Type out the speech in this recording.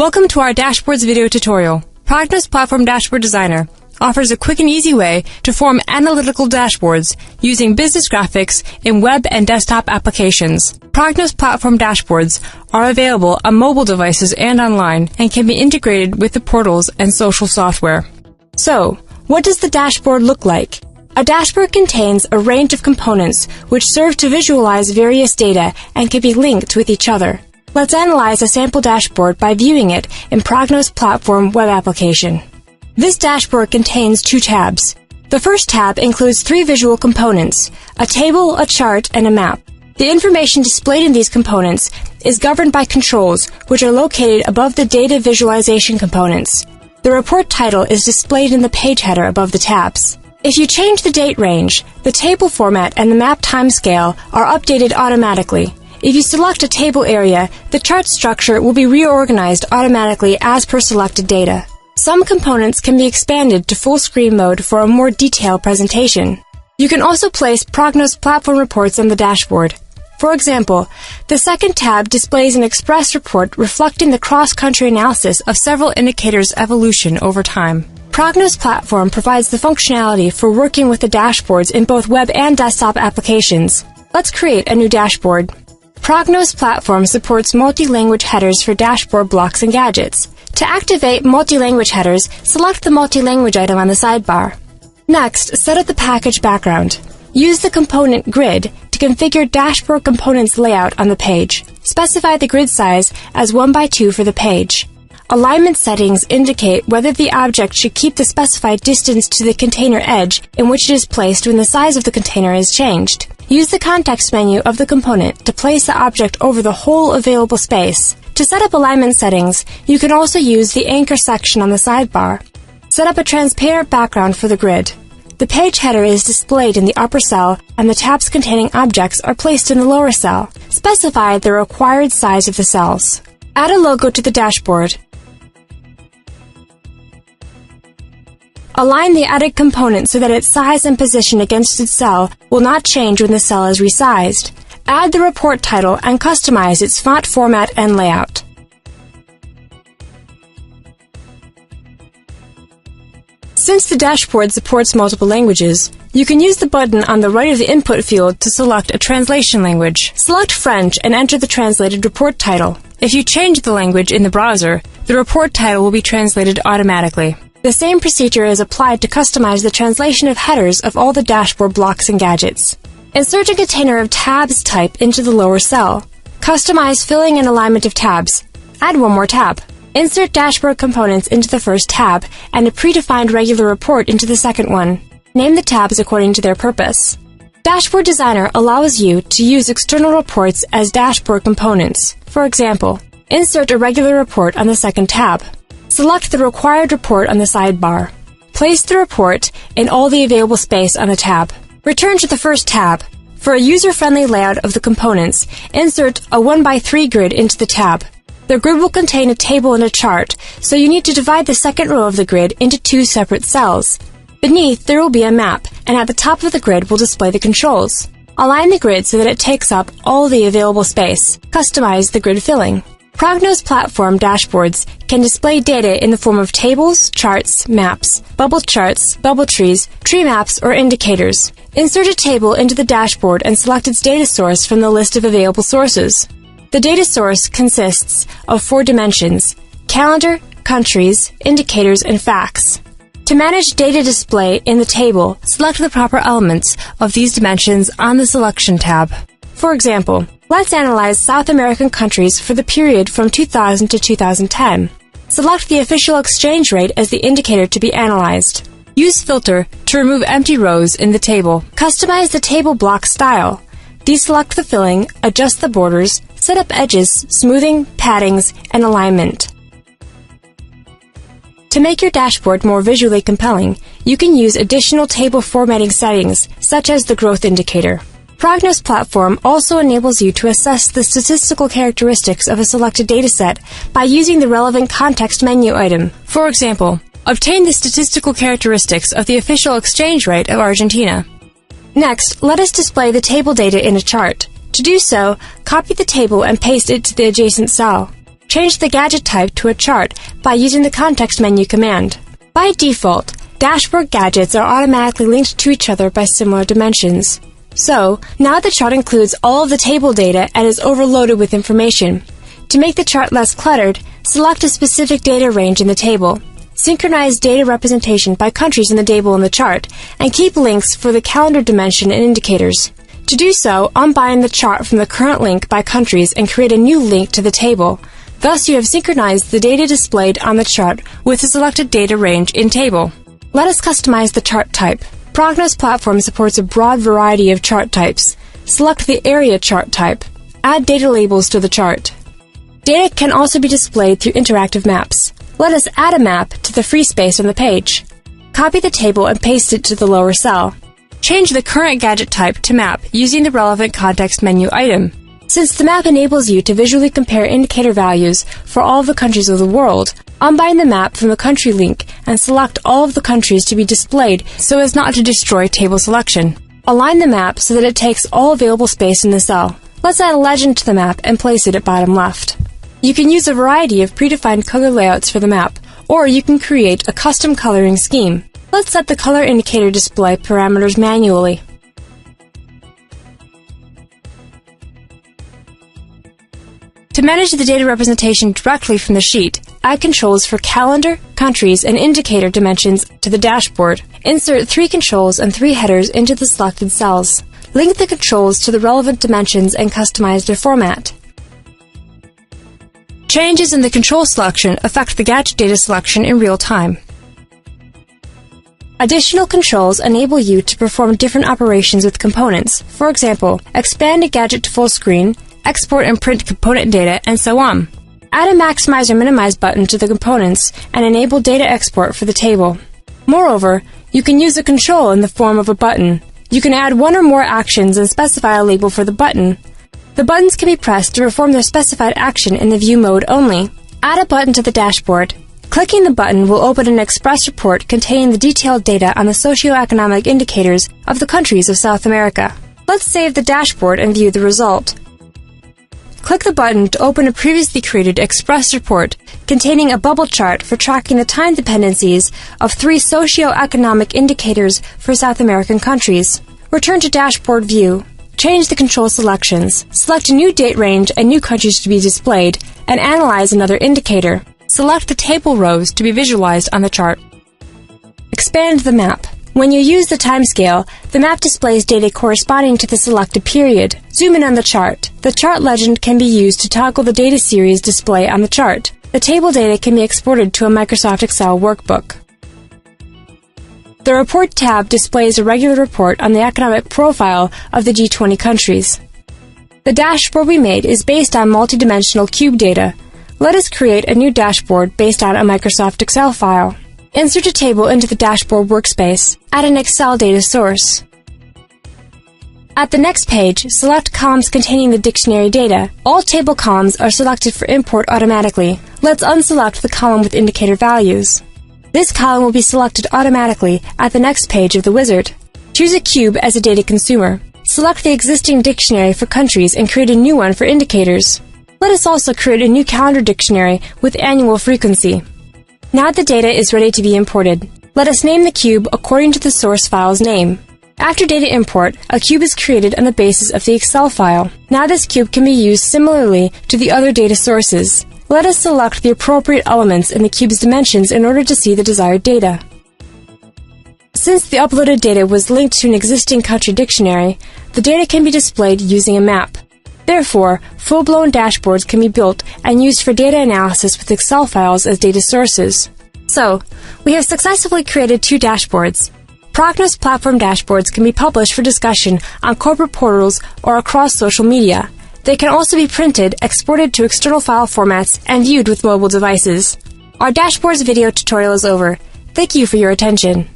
Welcome to our Dashboards video tutorial. Prognoz Platform Dashboard Designer offers a quick and easy way to form analytical dashboards using business graphics in web and desktop applications. Prognoz Platform Dashboards are available on mobile devices and online and can be integrated with the portals and social software. So, what does the dashboard look like? A dashboard contains a range of components which serve to visualize various data and can be linked with each other. Let's analyze a sample dashboard by viewing it in Prognoz Platform web application. This dashboard contains two tabs. The first tab includes three visual components: a table, a chart, and a map. The information displayed in these components is governed by controls, which are located above the data visualization components. The report title is displayed in the page header above the tabs. If you change the date range, the table format and the map timescale are updated automatically. If you select a table area, the chart structure will be reorganized automatically as per selected data. Some components can be expanded to full screen mode for a more detailed presentation. You can also place Prognoz Platform reports on the dashboard. For example, the second tab displays an express report reflecting the cross-country analysis of several indicators' evolution over time. Prognoz Platform provides the functionality for working with the dashboards in both web and desktop applications. Let's create a new dashboard. Prognoz Platform supports multi-language headers for dashboard blocks and gadgets. To activate multi-language headers, select the multi-language item on the sidebar. Next, set up the package background. Use the component grid to configure dashboard components layout on the page. Specify the grid size as 1x2 for the page. Alignment settings indicate whether the object should keep the specified distance to the container edge in which it is placed when the size of the container is changed. Use the context menu of the component to place the object over the whole available space. To set up alignment settings, you can also use the anchor section on the sidebar. Set up a transparent background for the grid. The page header is displayed in the upper cell and the tabs containing objects are placed in the lower cell. Specify the required size of the cells. Add a logo to the dashboard. Align the added component so that its size and position against its cell will not change when the cell is resized. Add the report title and customize its font format and layout. Since the dashboard supports multiple languages, you can use the button on the right of the input field to select a translation language. Select French and enter the translated report title. If you change the language in the browser, the report title will be translated automatically. The same procedure is applied to customize the translation of headers of all the dashboard blocks and gadgets. Insert a container of tabs type into the lower cell. Customize filling and alignment of tabs. Add one more tab. Insert dashboard components into the first tab and a predefined regular report into the second one. Name the tabs according to their purpose. Dashboard Designer allows you to use external reports as dashboard components. For example, insert a regular report on the second tab. Select the required report on the sidebar. Place the report in all the available space on the tab. Return to the first tab. For a user-friendly layout of the components, insert a 1x3 grid into the tab. The grid will contain a table and a chart, so you need to divide the second row of the grid into two separate cells. Beneath, there will be a map, and at the top of the grid will display the controls. Align the grid so that it takes up all the available space. Customize the grid filling. Prognoz Platform dashboards can display data in the form of tables, charts, maps, bubble charts, bubble trees, tree maps, or indicators. Insert a table into the dashboard and select its data source from the list of available sources. The data source consists of 4 dimensions: calendar, countries, indicators, and facts. To manage data display in the table, select the proper elements of these dimensions on the Selection tab. For example, let's analyze South American countries for the period from 2000 to 2010. Select the official exchange rate as the indicator to be analyzed. Use Filter to remove empty rows in the table. Customize the table block style. Deselect the filling, adjust the borders, set up edges, smoothing, paddings, and alignment. To make your dashboard more visually compelling, you can use additional table formatting settings, such as the growth indicator. Prognoz Platform also enables you to assess the statistical characteristics of a selected dataset by using the relevant context menu item. For example, obtain the statistical characteristics of the official exchange rate of Argentina. Next, let us display the table data in a chart. To do so, copy the table and paste it to the adjacent cell. Change the gadget type to a chart by using the context menu command. By default, dashboard gadgets are automatically linked to each other by similar dimensions. So, now the chart includes all of the table data and is overloaded with information. To make the chart less cluttered, select a specific data range in the table. Synchronize data representation by countries in the table in the chart, and keep links for the calendar dimension and indicators. To do so, unbind the chart from the current link by countries and create a new link to the table. Thus, you have synchronized the data displayed on the chart with the selected data range in table. Let us customize the chart type. Prognoz platform supports a broad variety of chart types. Select the area chart type. Add data labels to the chart. Data can also be displayed through interactive maps. Let us add a map to the free space on the page. Copy the table and paste it to the lower cell. Change the current gadget type to map using the relevant context menu item. Since the map enables you to visually compare indicator values for all of the countries of the world, unbind the map from the country link and select all of the countries to be displayed so as not to destroy table selection. Align the map so that it takes all available space in the cell. Let's add a legend to the map and place it at bottom left. You can use a variety of predefined color layouts for the map, or you can create a custom coloring scheme. Let's set the color indicator display parameters manually. To manage the data representation directly from the sheet, add controls for calendar, countries, and indicator dimensions to the dashboard. Insert 3 controls and 3 headers into the selected cells. Link the controls to the relevant dimensions and customize their format. Changes in the control selection affect the gadget data selection in real time. Additional controls enable you to perform different operations with components. For example, expand a gadget to full screen, export and print component data, and so on. Add a maximize or minimize button to the components and enable data export for the table. Moreover, you can use a control in the form of a button. You can add one or more actions and specify a label for the button. The buttons can be pressed to perform their specified action in the view mode only. Add a button to the dashboard. Clicking the button will open an express report containing the detailed data on the socioeconomic indicators of the countries of South America. Let's save the dashboard and view the result. Click the button to open a previously created Express report containing a bubble chart for tracking the time dependencies of 3 socio-economic indicators for South American countries. Return to Dashboard View. Change the control selections. Select a new date range and new countries to be displayed, and analyze another indicator. Select the table rows to be visualized on the chart. Expand the map. When you use the timescale, the map displays data corresponding to the selected period. Zoom in on the chart. The chart legend can be used to toggle the data series display on the chart. The table data can be exported to a Microsoft Excel workbook. The Report tab displays a regular report on the economic profile of the G20 countries. The dashboard we made is based on multidimensional cube data. Let us create a new dashboard based on a Microsoft Excel file. Insert a table into the dashboard workspace. Add an Excel data source. At the next page, select columns containing the dictionary data. All table columns are selected for import automatically. Let's unselect the column with indicator values. This column will be selected automatically at the next page of the wizard. Choose a cube as a data consumer. Select the existing dictionary for countries and create a new one for indicators. Let us also create a new calendar dictionary with annual frequency. Now the data is ready to be imported. Let us name the cube according to the source file's name. After data import, a cube is created on the basis of the Excel file. Now this cube can be used similarly to the other data sources. Let us select the appropriate elements in the cube's dimensions in order to see the desired data. Since the uploaded data was linked to an existing country dictionary, the data can be displayed using a map. Therefore, full-blown dashboards can be built and used for data analysis with Excel files as data sources. So, we have successfully created 2 dashboards. Prognoz platform dashboards can be published for discussion on corporate portals or across social media. They can also be printed, exported to external file formats, and viewed with mobile devices. Our dashboards video tutorial is over. Thank you for your attention.